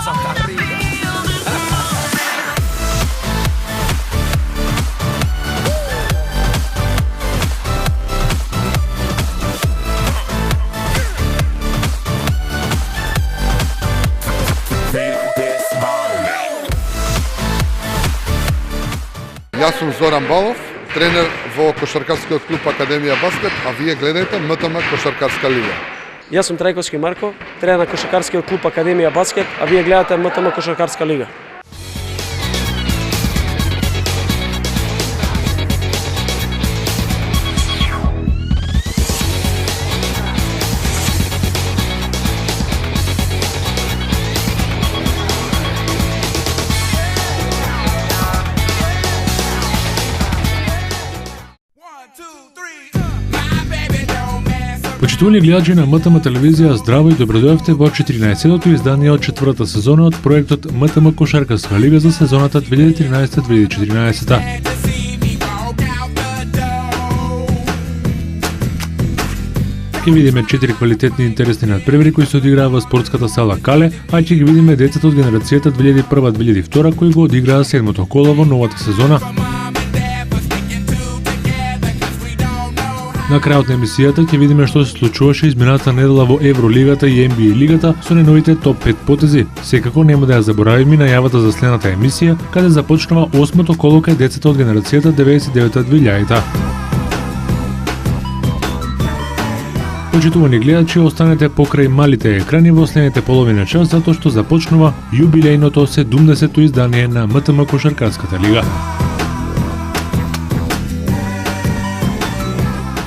todos hasta arriba. Јас сум Зоран Балов, тренер во кошаркарскиот клуб Академија Баскет, а вие гледате МТМ Кошаркарска лига. Јас сум Трајковски Марко, тренер на кошаркарскиот клуб Академија Баскет, а вие гледате МТМ Кошаркарска лига. Почитувани гледачи на МТМ телевизија, здраво и добродојавте во 14-тото издание од четвртата сезона од проектот МТМ Кошаркарска лига за сезоната 2013-2014. Ќе видиме 4 квалитетни и интересни надпревари кои се одиграа во спортската сала Кале, а ќе ги видиме децата од генерацијата 2001-2002 кои го одиграа седмото коло во новата сезона. На крајот на емисијата ќе видиме што се случуваше измината недела во Евролигата и NBA лигата со најновите топ 5 потези. Секако нема да ја заборавиме најавата за следната емисија, каде започнува 8-то коло кај децата од генерацијата 99-2000. Почитувани гледачи, останете покрај малите екрани во следните половина час затоа што започнува јубилејното 70-то издание на МТМ Кошаркарската лига.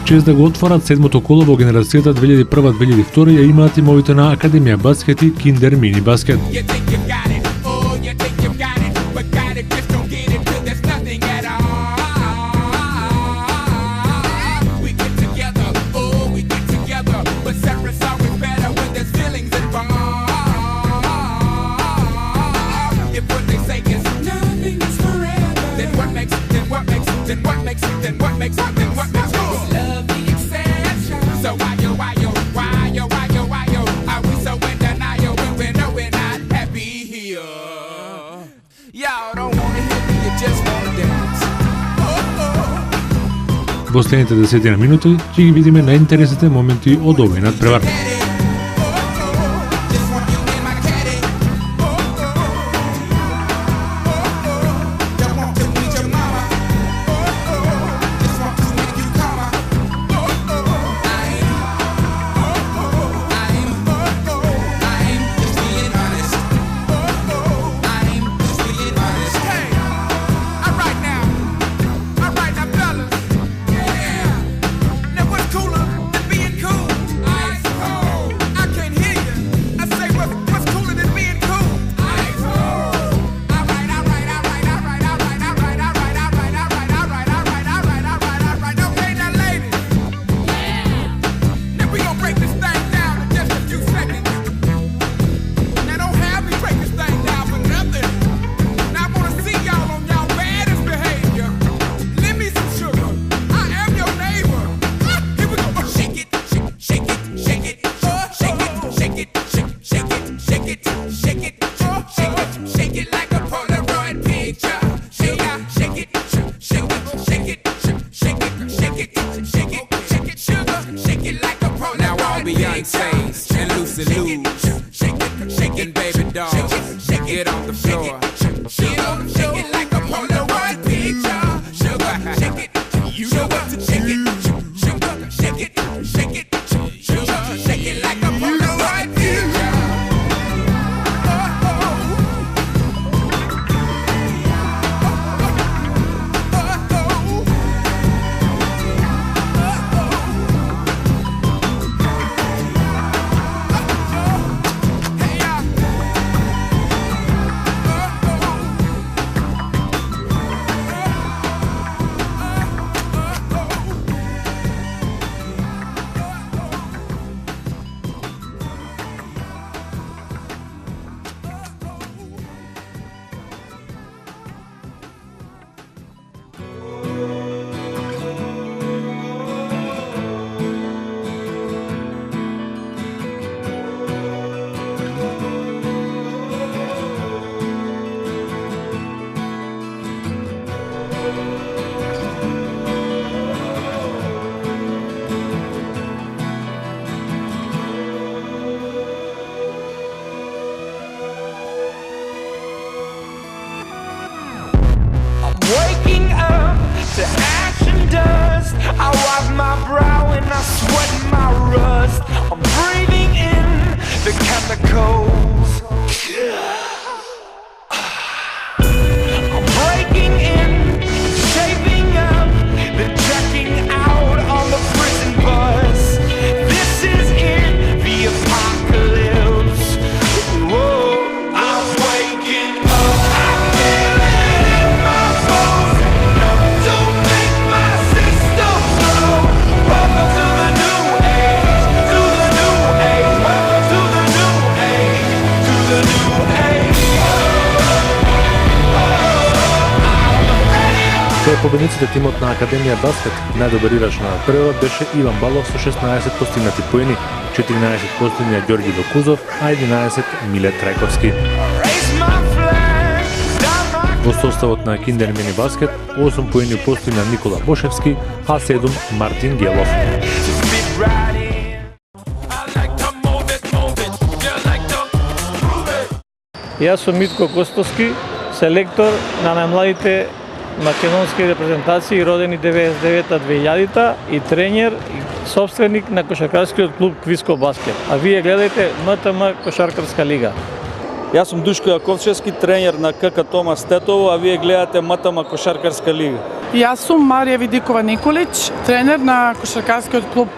Чест да го отворат седмото коло во генерацијата 2001-2002 ја имаат тимовите на Академија Баскет и Киндер Мини Баскет. Во следните 10 минути ќе ги видиме најинтересните моменти од овој надпревар. Меѓу победниците тимот на Академија Баскет, најдобар играч на првот беше Иван Балов со 16 постигнати поени, 14 постигна Ѓорги Докузов, а 11 Миле Трајковски. Во составот на Киндер Мини Баскет, 8 поени постигна Никола Бошевски, а 7 Мартин Гелов. Јас сум Митко Костовски, селектор на најмладите македонски репрезентации родени 99-2000 и тренер и собственик на кошаркарскиот клуб Квиско Баскет. А вие гледајте МТМ Кошаркарска лига. Јас сум Душко Јаковчевски, тренер на КК Томас Тетово, а вие гледате МТМ Кошаркарска лига. Јас сум Марија Видикова Николич, тренер на кошаркарскиот клуб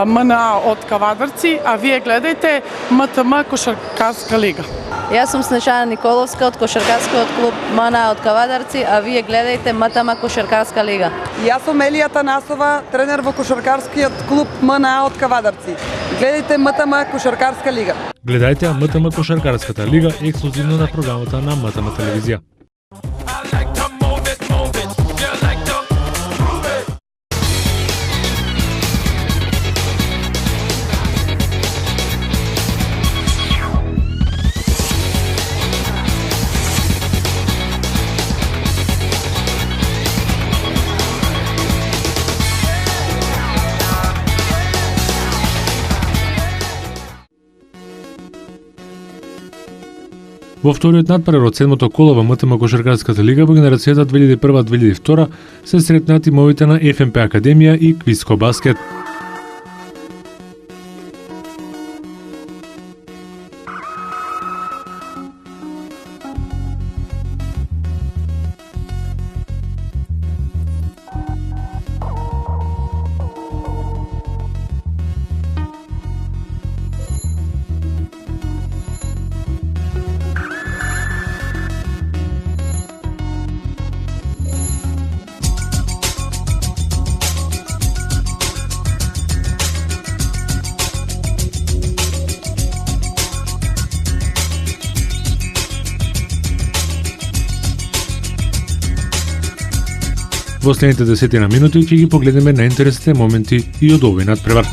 МНА од Кавадарци, а вие гледајте МТМ Кошаркарска лига. Јас сум Снежана Николовска од кошаркарскиот клуб МНА од Кавадарци, а вие гледајте МТМ Кошаркарска лига. Јас сум Елија Танасова, тренер во кошаркарскиот клуб МНА од Кавадарци. Гледајте МТМ Кошаркарска лига. Гледајте МТМ Кошаркарската лига ексклузивно на програмата на МТМ телевизија. Во вториот надпревар од седмото коло во МТМ Кошаркарската лига во генерацијата 2001-2002 се сретнаа тимовите на ФМП Академија и Квиско Баскет. Во следните 10 минути ќе ги погледнеме најинтересните моменти и од овој надпревар.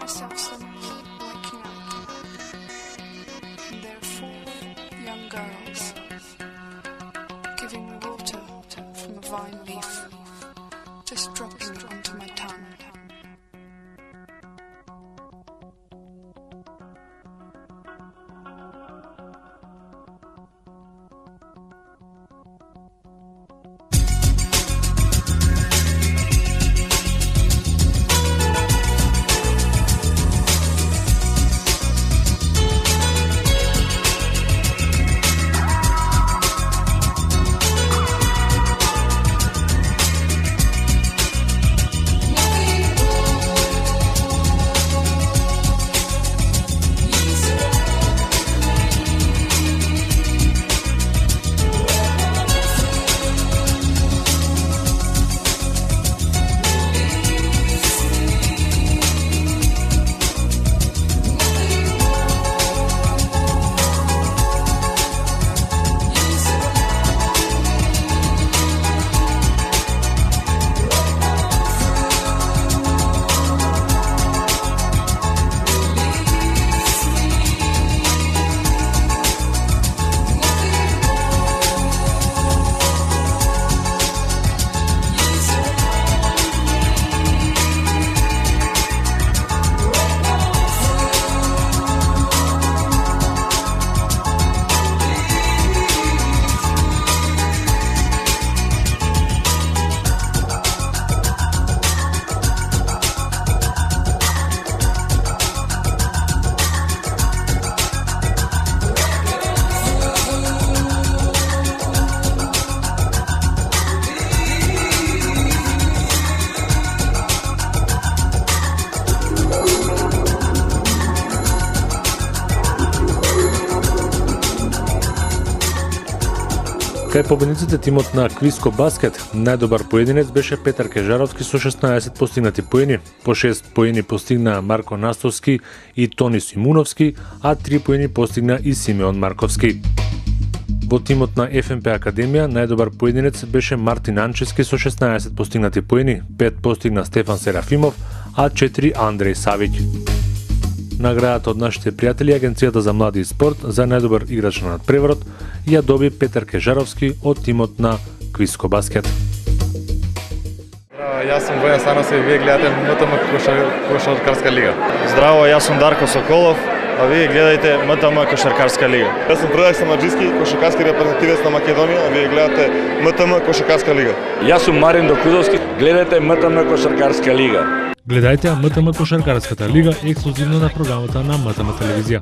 myself some waking up. And there are 4 young girls giving me water from a vine leaf, just dropping it onto my tongue. Кај победниците тимот на Квиско Баскет, најдобар поединец беше Петар Кежаровски со 16 постигнати поени, по 6 поени постигна Марко Настовски и Тони Симуновски, а 3 поени постигна и Симеон Марковски. Во тимот на ФМП Академија најдобар поединец беше Мартин Анчески со 16 постигнати поени, 5 постигна Стефан Серафимов, а 4 Андреј Савиќ. Наградата од нашите пријатели Агенцијата за млади и спорт за најдобар играч на надпреварот ја доби Петар Кежаровски од тимот на Квиско Баскет. Здраво, јас сум Бојан Саносев и вие гледате МТМ Кошаркарска лига. Здраво, јас сум Дарко Соколов, а вие гледате МТМ Кошаркарска лига. Јас сум Предраг Самаджиски, кошаркарски репрезентативец на Македонија, а вие гледате МТМ Кошаркарска лига. Јас сум Марин Докудовски, гледате МТМ Кошаркарска лига. Гледајте МТМ Кошаркарската лига ексклузивно на програмата на МТМ телевизија.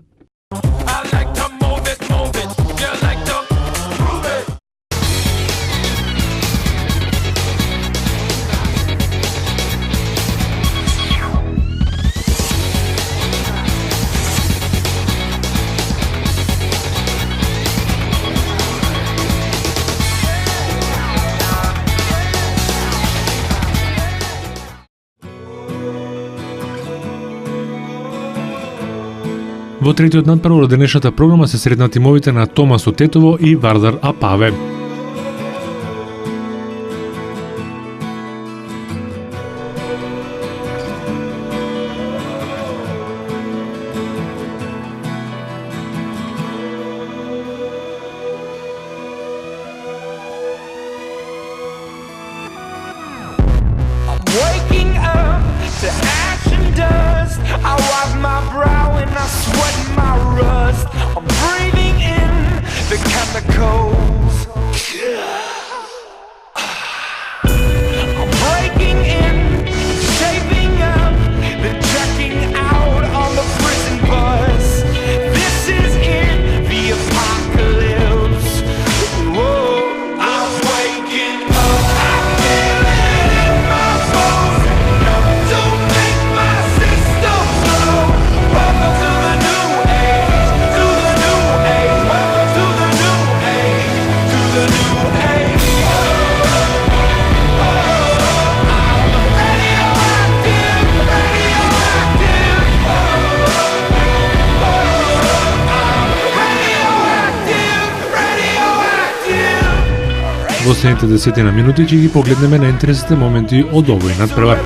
Во третиот надпревар од денешната програма се сретна тимовите на Томасо Тетово и Вардар Апаве. Во следните 10 минути ќе ги погледнеме на интересните моменти од овој надпревар.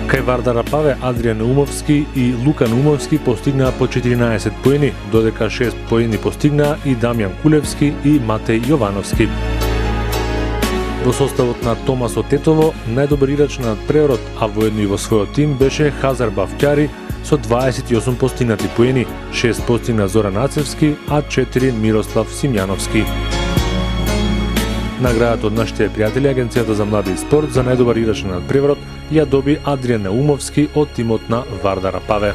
Кај Вардар Апаве, Адријан Наумовски и Лука Наумовски постигнаа по 14 поени, додека 6 поени постигнаа и Дамјан Кулевски и Матеј Јовановски. Во составот на Томасо Тетово, најдобар играч на надпреварот, а воедно и во својот тим беше Хазар Бавќари со 28 постигнати поени, 6 постигна Зоран Ацевски, а 4 Мирослав Симјановски. Наградата од нашите пријатели Агенцијата за млади и спорт за најдобар играч на надпреварот ја доби Адријан Наумовски од тимот на Вардар Апаве.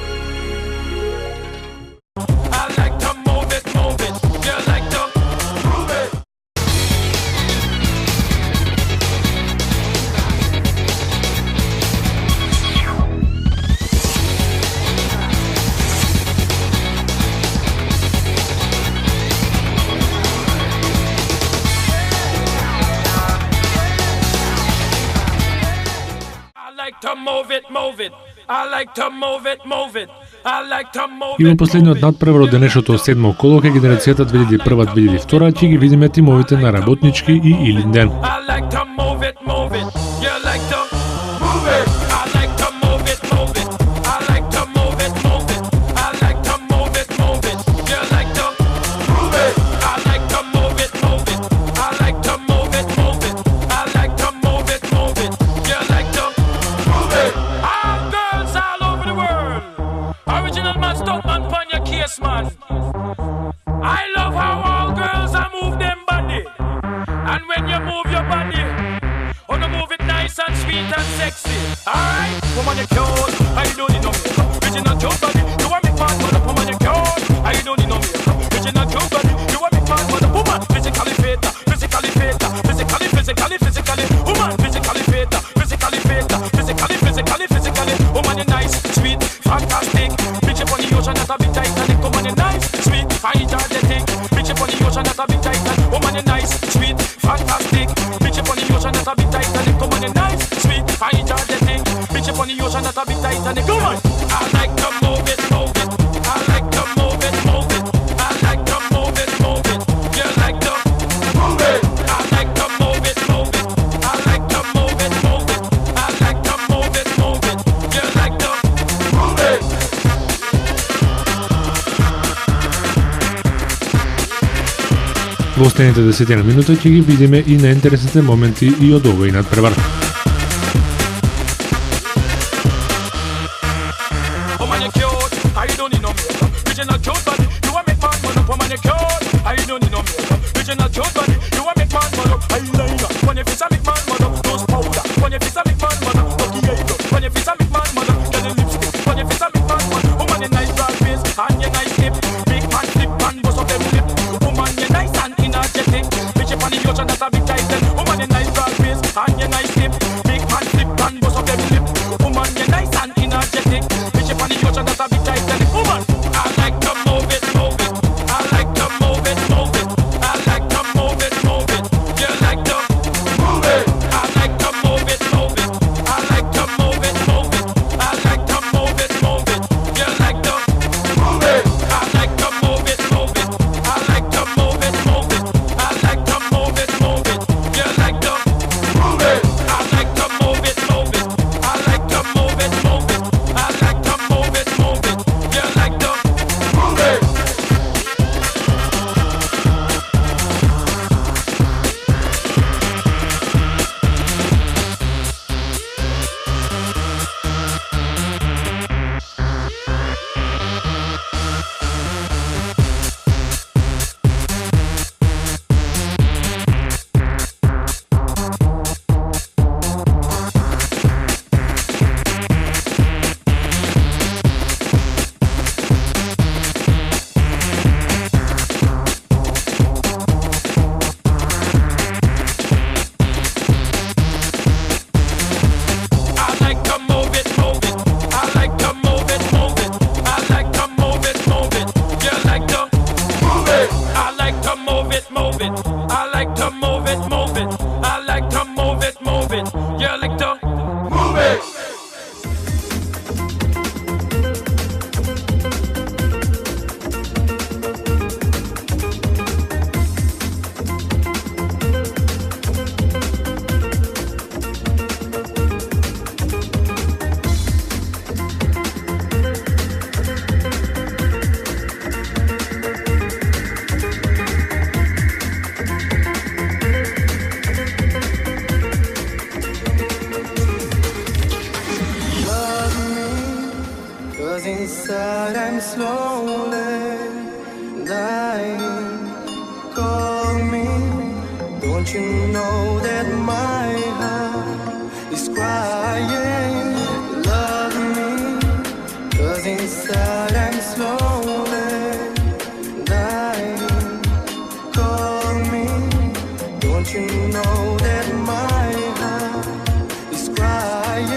И во последниот надпревар од денешното седмо коло кај генерацијата 2001-2002 ќе ги видиме тимовите на Работнички и Илинден. I love how all girls are moving. on your cute. I don't need no makeup. Original cute body. You want me fat, but up on your cute. I don't need no makeup. Original cute body. You want me fat, but up woman. Physically fit, physically fit, physically. Woman, physically fit, physically fit, physically. Woman, you nice, sweet, fantastic. Bitch up on the ocean, that's a big Titanic. Woman, you nice, sweet, fine, energetic. Bitch up on the ocean, that's a big Titanic. Woman, you nice, sweet, fantastic. Bitch up on the ocean, that's a big Titanic. Woman, you nice, sweet, fine, energetic. Bitch up on the ocean, that's a big Titanic. Woman, I like to move it, move it. I like to move it, move it. I like to move it, move it. You like to move it. I like to move it, move it. I like to move it, move it. I like to move it, move it. You like to move it. Во останите 10 на минута ќе ги видиме и наинтересните моменти и од овој надпревар. Woman, you cute. I don't need no makeup. Original cute body. You want me fat, man up. Woman, you cute. I don't need no makeup. Original cute body. You want me fat, man up. Eyeliner. When your face a big man, man up. Nose powder. When your face a big man, man up. Lucky eyebrow. When your face a big man, man up. Get the lipstick. When your face a big man, man up. Woman, you nice broad face and you nice hip. Big man flip and bust up them lip. Woman, you nice and energetic. Bitch up on the ocean, that's a big title. Woman, you nice broad face and you nice hip. Big man flip and bust up them lip. Woman, you nice and energetic. Bitch up on the ocean, that's a big title. Woman, I like to move it, move it. I like to move it, move it. I like to move it, move it. You like to move it. I like to move it, move it. I like to move it, move it. I like to move it, move it. You like to move it. I like to move it, move it. I like to move it, move it. I like to move it, move it. You like to move it. I like to move it, move it. I like to move it, move it. I like to move it, move it. You like to move it. I like to move it, move it. I like to move it, move it. I like to move it, move it. You like to move it. I like to move it, move it. I like to move it, move it. I like to move it, move it. You like to move it. Cause inside I'm slowly dying. Call me, don't you know that my heart is crying? Love me, cause inside I'm slowly dying. Call me, don't you know that my heart is crying?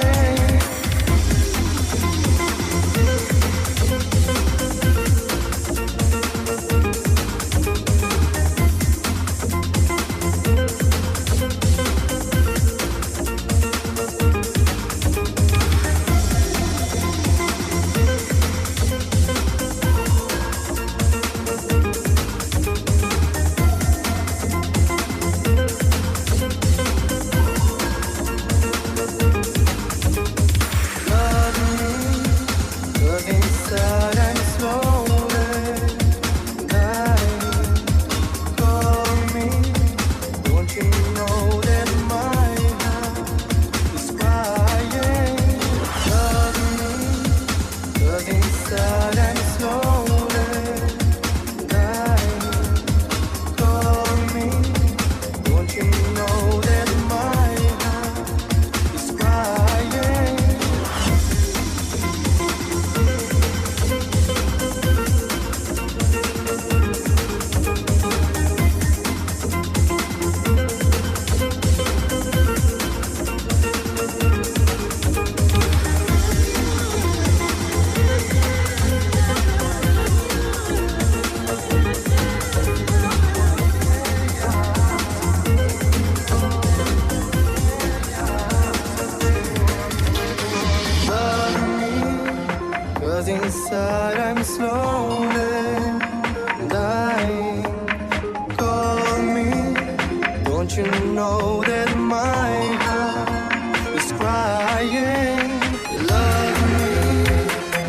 you know that my heart is crying? You love me,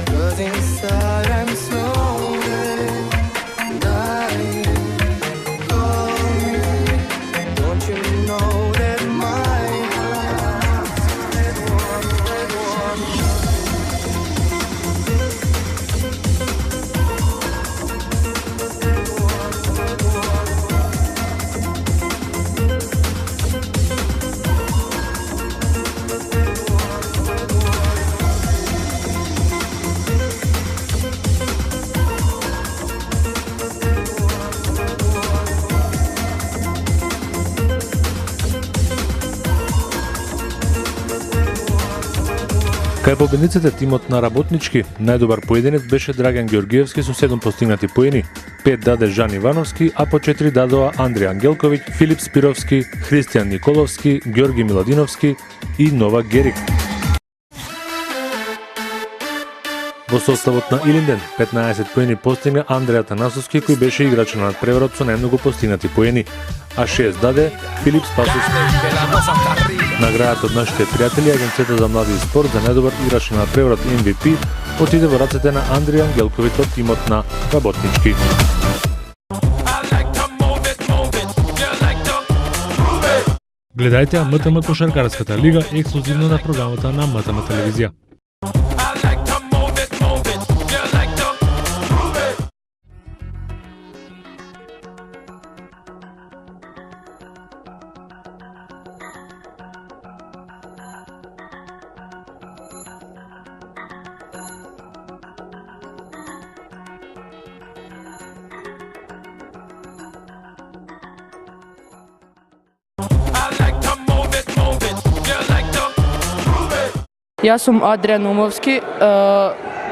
'cause inside I'm slowly dying. Call me, don't you know that my heart is warm, warm. Кај победниците тимот на работнички, најдобар поединец беше Драган Георгиевски со 7 постигнати поени, 5 даде Жан Ивановски, а по 4 дадоа Андријан Ангелковиќ, Филип Спировски, Христијан Николовски, Георги Миладиновски и Новак Герик. Во составот на Илинден 15 поени постигна Андреја Танасовски, кој беше играч на надпреварот со најмногу постигнати поени, а 6 даде Филип Спасовски. Наградата од нашите пријатели, Агенцијата за млади и спорт за најдобар играч на надпреварот MVP, отиде во рацете на Андријан Ангелковиќ од тимот на работнички. Гледајте МТМ Кошаркарската лига ексклузивно на програмата на МТМ телевизија. Јас сум Адријан Умовски,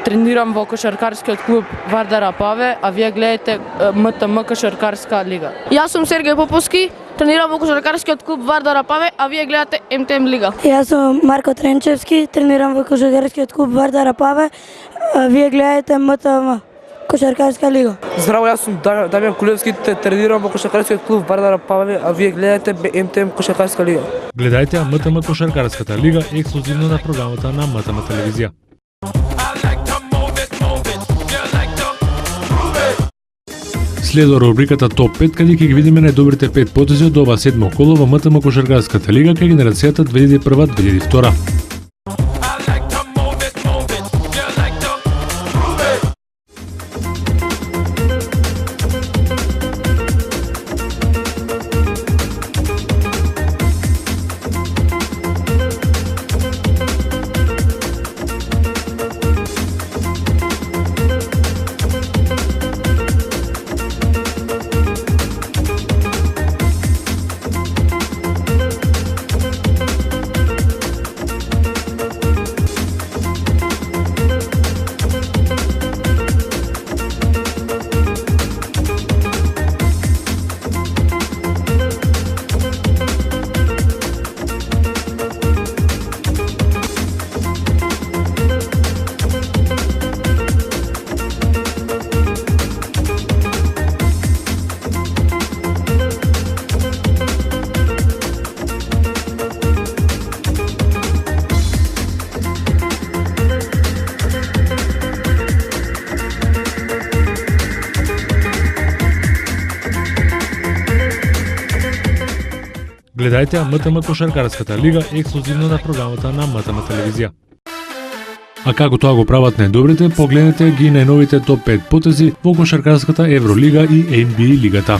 тренирам во кошаркарскиот клуб Вардар Апаве, а вие гледате МТМ Кошаркарска лига. Јас сум Сергеј Поповски, тренирам во кошаркарскиот клуб Вардар Апаве, а вие гледате МТМ лига. Јас сум Марко Тренчевски, тренирам во кошаркарскиот клуб Вардар Апаве, а вие гледате МТМ Кошаркарска лига. Здраво, јас сум Дамјан Кулевски, тренирам во кошаркарскиот клуб Вардар Апаве, а вие гледате МТМ Кошаркарска лига. Гледајте МТМ Кошаркарската лига ексклузивно на програмата на МТМ телевизија. Следо рубриката Топ 5, каде ќе ги видиме најдобрите 5 потези од ова 7 коло во МТМ Кошаркарската лига кај генерацијата 2001-2002. Гледајте МТМ Кошаркарската лига ексклузивно на програмата на МТМ телевизија. А како тоа го прават најдобрите, погледнете ги најновите топ 5 потези во Кошаркарската Евролига и NBA лигата.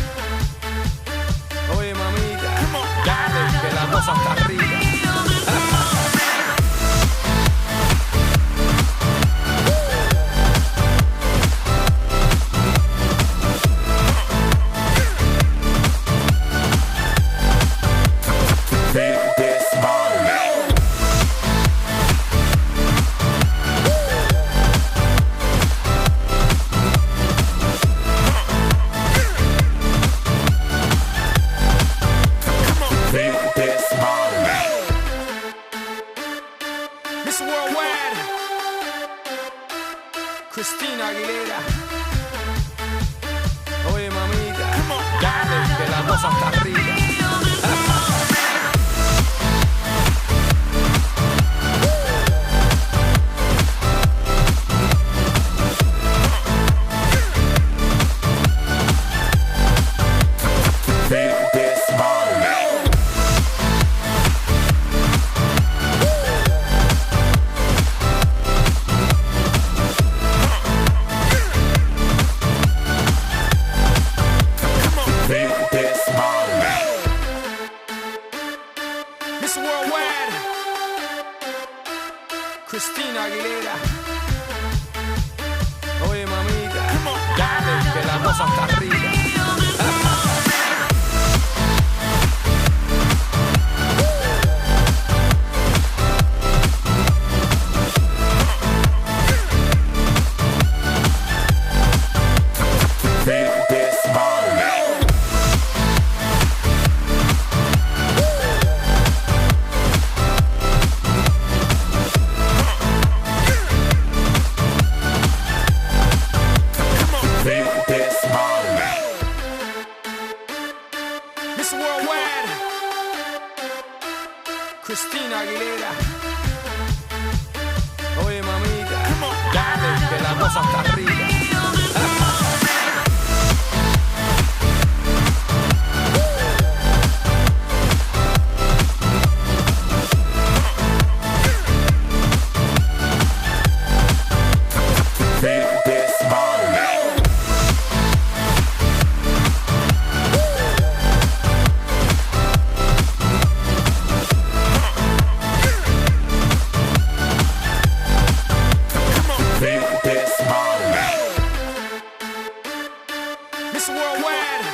Christina Aguilera. Oye, mamita, dale, que la cosa está arriba. Miss Worldwide, Christina Aguilera. Oye, mamita, dale, que la cosa está rica. Miss Worldwide,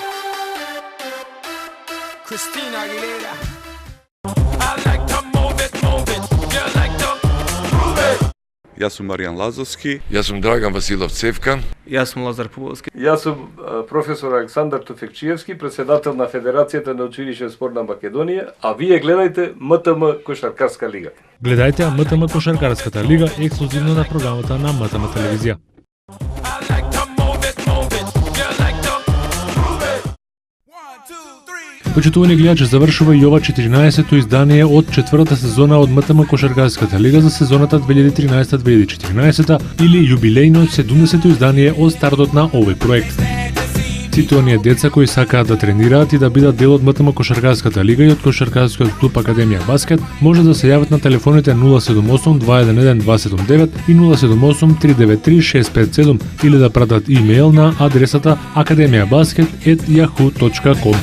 Christina Aguilera. I like to move it, you like to move it. Јас сум Маријан Лазовски. Јас сум Драган Василов Цевка. Јас сум Лазар Пуловски. Јас сум професор Александар Туфекчиевски, председател на Федерацијата на училишен спорт на Македонија, а вие гледајте МТМ Кошаркарска лига. Гледајте МТМ Кошаркарската лига ексклузивно на програмата на МТМ телевизија. Почитувани гледачи, завршува и ова 14-то издание од четвртата сезона од МТМ Кошаркарската лига за сезоната 2013-2014 или јубилејно 70-то издание од стартот на овој проект. Сите оние деца кои сакаат да тренираат и да бидат дел од МТМ Кошаркарската лига и од Кошаркарскиот клуб Академија Баскет може да се јават на телефоните 078 211 279 и 078 393 657 или да пратат имејл на адресата academiabasket@yahoo.com.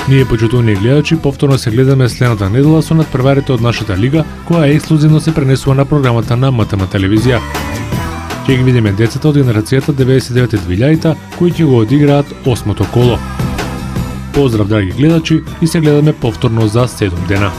Ние, почитувани гледачи, повторно се гледаме следната недела со надпреварите од нашата лига, која ексклузивно се пренесува на програмата на МТМ телевизија. Ќе ги видиме децата од генерацијата 99-2000 кои ќе го одиграат 8-то коло. Поздрав, драги гледачи, и се гледаме повторно за 7 дена.